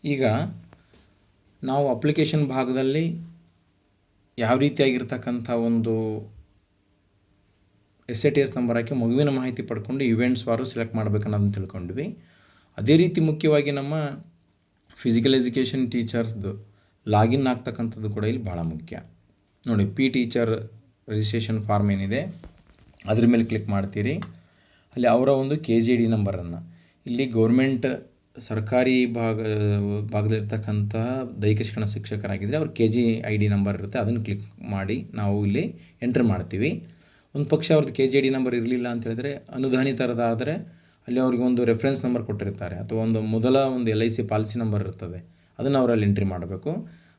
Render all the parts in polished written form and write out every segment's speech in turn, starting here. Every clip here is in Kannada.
ಈಗ ನಾವು ಅಪ್ಲಿಕೇಶನ್ ಭಾಗದಲ್ಲಿ ಯಾವ ರೀತಿಯಾಗಿರ್ತಕ್ಕಂಥ ಒಂದು SATS ನಂಬರ್ ಹಾಕಿ ಮಗುವಿನ ಮಾಹಿತಿ ಪಡ್ಕೊಂಡು ಇವೆಂಟ್ಸ್ ವಾರು ಸೆಲೆಕ್ಟ್ ಮಾಡಬೇಕನ್ನೋದನ್ನು ತಿಳ್ಕೊಂಡ್ವಿ. ಅದೇ ರೀತಿ ಮುಖ್ಯವಾಗಿ ನಮ್ಮ ಫಿಸಿಕಲ್ ಎಜುಕೇಷನ್ ಟೀಚರ್ಸ್ದು ಲಾಗಿನ್ ಆಗ್ತಕ್ಕಂಥದ್ದು ಕೂಡ ಇಲ್ಲಿ ಭಾಳ ಮುಖ್ಯ. ನೋಡಿ, ಟೀಚರ್ ರಿಜಿಸ್ಟ್ರೇಷನ್ ಫಾರ್ಮ್ ಏನಿದೆ ಅದ್ರ ಮೇಲೆ ಕ್ಲಿಕ್ ಮಾಡ್ತೀರಿ. ಅಲ್ಲಿ ಅವರ ಒಂದು KGD ನಂಬರನ್ನು, ಇಲ್ಲಿ ಗೌರ್ಮೆಂಟ್ ಸರ್ಕಾರಿ ಭಾಗದಲ್ಲಿರ್ತಕ್ಕಂತಹ ದೈಹಿಕ ಶಿಕ್ಷಣ ಶಿಕ್ಷಕರಾಗಿದ್ದರೆ ಅವ್ರ KGID ನಂಬರ್ ಇರುತ್ತೆ, ಅದನ್ನು ಕ್ಲಿಕ್ ಮಾಡಿ ನಾವು ಇಲ್ಲಿ ಎಂಟ್ರ್ ಮಾಡ್ತೀವಿ. ಒಂದು ಪಕ್ಷ ಅವ್ರದ್ದು KGID ನಂಬರ್ ಇರಲಿಲ್ಲ ಅಂತ ಹೇಳಿದ್ರೆ, ಅನುದಾನಿತರದಾದರೆ ಅಲ್ಲಿ ಅವ್ರಿಗೆ ಒಂದು ರೆಫರೆನ್ಸ್ ನಂಬರ್ ಕೊಟ್ಟಿರ್ತಾರೆ, ಅಥವಾ ಮೊದಲ ಒಂದು LIC ಪಾಲಿಸಿ ನಂಬರ್ ಇರ್ತದೆ, ಅದನ್ನು ಅವರಲ್ಲಿ ಎಂಟ್ರಿ ಮಾಡಬೇಕು.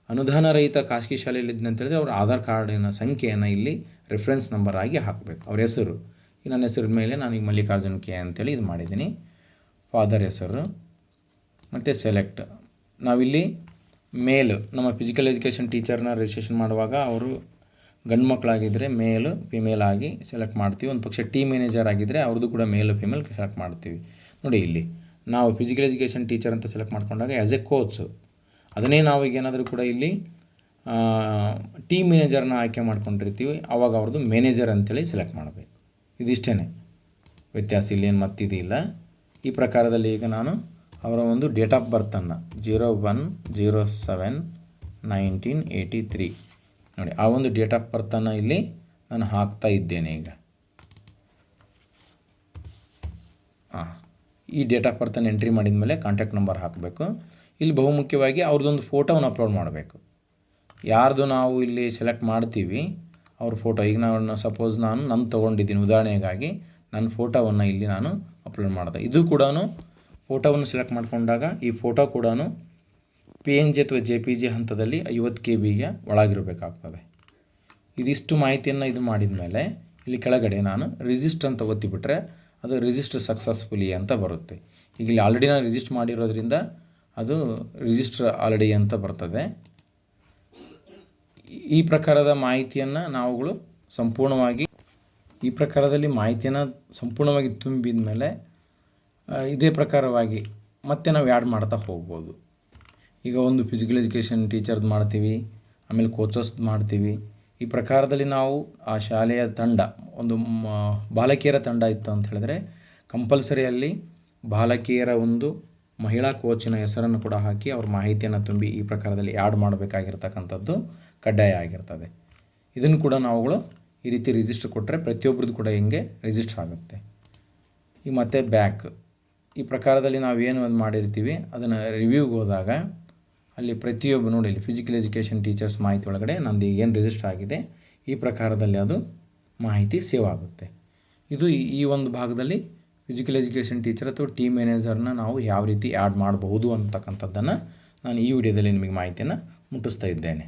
ಅನುದಾನ ರಹಿತ ಖಾಸಗಿ ಶಾಲೆಯಲ್ಲಿದ್ದ ಅಂತ ಹೇಳಿದ್ರೆ ಅವ್ರ ಆಧಾರ್ ಕಾರ್ಡಿನ ಸಂಖ್ಯೆಯನ್ನು ಇಲ್ಲಿ ರೆಫರೆನ್ಸ್ ನಂಬರ್ ಆಗಿ ಹಾಕಬೇಕು. ಅವ್ರ ಹೆಸರು, ಈ ನನ್ನ ಹೆಸರು ಮೇಲೆ ನಾನು ಈಗ ಮಲ್ಲಿಕಾರ್ಜುನ್ K ಅಂತೇಳಿ ಇದು ಮಾಡಿದ್ದೀನಿ. ಫಾದರ್ ಹೆಸರು ಮತ್ತು ಸೆಲೆಕ್ಟ್. ನಾವಿಲ್ಲಿ ಮೇಲ್, ನಮ್ಮ ಫಿಸಿಕಲ್ ಎಜುಕೇಷನ್ ಟೀಚರ್ನ ರಿಜಿಸ್ಟ್ರೇಷನ್ ಮಾಡುವಾಗ ಅವರು ಗಂಡು ಮಕ್ಕಳಾಗಿದ್ದರೆ ಮೇಲು ಫಿಮೇಲ್ ಆಗಿ ಸೆಲೆಕ್ಟ್ ಮಾಡ್ತೀವಿ. ಒಂದು ಪಕ್ಷ ಟೀಮ್ ಮ್ಯಾನೇಜರ್ ಆಗಿದ್ದರೆ ಅವ್ರದ್ದು ಕೂಡ ಮೇಲು ಫಿಮೇಲ್ ಸೆಲೆಕ್ಟ್ ಮಾಡ್ತೀವಿ. ನೋಡಿ, ಇಲ್ಲಿ ನಾವು ಫಿಸಿಕಲ್ ಎಜುಕೇಷನ್ ಟೀಚರ್ ಅಂತ ಸೆಲೆಕ್ಟ್ ಮಾಡ್ಕೊಂಡಾಗ ಆ್ಯಸ್ ಎ ಕೋಚು, ಅದನ್ನೇ ನಾವು ಈಗ ಏನಾದರೂ ಕೂಡ ಇಲ್ಲಿ ಟೀಮ್ ಮ್ಯಾನೇಜರ್ನ ಆಯ್ಕೆ ಮಾಡ್ಕೊಂಡಿರ್ತೀವಿ, ಆವಾಗ ಅವ್ರದ್ದು ಮ್ಯಾನೇಜರ್ ಅಂತೇಳಿ ಸೆಲೆಕ್ಟ್ ಮಾಡಬೇಕು. ಇದಿಷ್ಟೇ ವ್ಯತ್ಯಾಸ, ಇಲ್ಲೇನು ಮತ್ತಿದಿಲ್ಲ. ಈ ಪ್ರಕಾರದಲ್ಲಿ ಈಗ ನಾನು ಅವರ ಒಂದು ಡೇಟ್ ಆಫ್ ಬರ್ತನ್ನು 01/07/1983 ನೋಡಿ, ಆ ಒಂದು ಡೇಟ್ ಆಫ್ ಬರ್ತನ್ನು ಇಲ್ಲಿ ನಾನು ಹಾಕ್ತಾ ಇದ್ದೇನೆ. ಈಗ ಈ ಡೇಟ್ ಆಫ್ ಬರ್ತನ್ನು ಎಂಟ್ರಿ ಮಾಡಿದ ಮೇಲೆ ಕಾಂಟ್ಯಾಕ್ಟ್ ನಂಬರ್ ಹಾಕಬೇಕು. ಇಲ್ಲಿ ಬಹುಮುಖ್ಯವಾಗಿ ಅವ್ರದ್ದೊಂದು ಫೋಟೋವನ್ನು ಅಪ್ಲೋಡ್ ಮಾಡಬೇಕು. ಯಾರ್ದು ನಾವು ಇಲ್ಲಿ ಸೆಲೆಕ್ಟ್ ಮಾಡ್ತೀವಿ ಅವ್ರ ಫೋಟೋ, ಈಗ ಸಪೋಸ್ ನಾನು ತೊಗೊಂಡಿದ್ದೀನಿ, ಉದಾಹರಣೆಗಾಗಿ ನನ್ನ ಫೋಟೋವನ್ನು ಇಲ್ಲಿ ನಾನು ಅಪ್ಲೋಡ್ ಮಾಡಿದೆ. ಇದು ಕೂಡ ಫೋಟೋವನ್ನು ಸೆಲೆಕ್ಟ್ ಮಾಡಿಕೊಂಡಾಗ ಈ ಫೋಟೋ ಕೂಡ PNG ಅಥವಾ JPG ಹಂತದಲ್ಲಿ 50 KB ಒಳಗಿರಬೇಕಾಗ್ತದೆ. ಇದಿಷ್ಟು ಮಾಹಿತಿಯನ್ನು ಇದು ಮಾಡಿದ ಮೇಲೆ ಇಲ್ಲಿ ಕೆಳಗಡೆ ನಾನು ರಿಜಿಸ್ಟರ್ ಅಂತ ಒತ್ತಿಬಿಟ್ರೆ ಅದು ರಿಜಿಸ್ಟರ್ ಸಕ್ಸಸ್ಫುಲಿ ಅಂತ ಬರುತ್ತೆ. ಈಗ ಇಲ್ಲಿ ಆಲ್ರೆಡಿ ನಾನು ರಿಜಿಸ್ಟರ್ ಮಾಡಿರೋದ್ರಿಂದ ಅದು ರಿಜಿಸ್ಟರ್ ಆಲ್ರೆಡಿ ಅಂತ ಬರ್ತದೆ. ಈ ಪ್ರಕಾರದ ಮಾಹಿತಿಯನ್ನು ನಾವುಗಳು ಸಂಪೂರ್ಣವಾಗಿ ತುಂಬಿದ ಮೇಲೆ ಇದೇ ಪ್ರಕಾರವಾಗಿ ಮತ್ತೆ ನಾವು ಆ್ಯಡ್ ಮಾಡ್ತಾ ಹೋಗ್ಬೋದು. ಈಗ ಒಂದು ಫಿಸಿಕಲ್ ಎಜುಕೇಷನ್ ಟೀಚರ್ದು ಮಾಡ್ತೀವಿ, ಆಮೇಲೆ ಕೋಚಸ್ದು ಮಾಡ್ತೀವಿ. ಈ ಪ್ರಕಾರದಲ್ಲಿ ನಾವು ಆ ಶಾಲೆಯ ತಂಡ, ಒಂದು ಬಾಲಕಿಯರ ತಂಡ ಇತ್ತು ಅಂತ ಹೇಳಿದ್ರೆ ಕಂಪಲ್ಸರಿಯಲ್ಲಿ ಬಾಲಕಿಯರ ಒಂದು ಮಹಿಳಾ ಕೋಚಿನ ಹೆಸರನ್ನು ಕೂಡ ಹಾಕಿ ಅವ್ರ ಮಾಹಿತಿಯನ್ನು ತುಂಬಿ ಈ ಪ್ರಕಾರದಲ್ಲಿ ಆ್ಯಡ್ ಮಾಡಬೇಕಾಗಿರ್ತಕ್ಕಂಥದ್ದು ಕಡ್ಡಾಯ ಆಗಿರ್ತದೆ. ಇದನ್ನು ಕೂಡ ನಾವುಗಳು ಈ ರೀತಿ ರಿಜಿಸ್ಟರ್ ಕೊಟ್ಟರೆ ಪ್ರತಿಯೊಬ್ಬರದ್ದು ಕೂಡ ಹಿಂಗೆ ರಿಜಿಸ್ಟರ್ ಆಗುತ್ತೆ. ಈ ಮತ್ತೆ ಬ್ಯಾಕ್, ಈ ಪ್ರಕಾರದಲ್ಲಿ ನಾವೇನು ಒಂದು ಮಾಡಿರ್ತೀವಿ ಅದನ್ನು ರಿವ್ಯೂಗೆ ಹೋದಾಗ ಅಲ್ಲಿ ಪ್ರತಿಯೊಬ್ಬ ನೋಡಿ, ಇಲ್ಲಿ ಫಿಸಿಕಲ್ ಎಜುಕೇಷನ್ ಟೀಚರ್ಸ್ ಮಾಹಿತಿ ಒಳಗಡೆ ನಂದು ಏನು ರಿಜಿಸ್ಟರ್ ಆಗಿದೆ ಈ ಪ್ರಕಾರದಲ್ಲಿ ಅದು ಮಾಹಿತಿ ಸೇವ್ ಆಗುತ್ತೆ. ಇದು ಈ ಒಂದು ಭಾಗದಲ್ಲಿ ಫಿಸಿಕಲ್ ಎಜುಕೇಷನ್ ಟೀಚರ್ ಅಥವಾ ಟೀಮ್ ಮ್ಯಾನೇಜರ್ನ ನಾವು ಯಾವ ರೀತಿ ಆ್ಯಡ್ ಮಾಡಬಹುದು ಅಂತಕ್ಕಂಥದ್ದನ್ನು ನಾನು ಈ ವಿಡಿಯೋದಲ್ಲಿ ನಿಮಗೆ ಮಾಹಿತಿಯನ್ನು ಮುಟ್ಟಿಸ್ತಾ ಇದ್ದೇನೆ.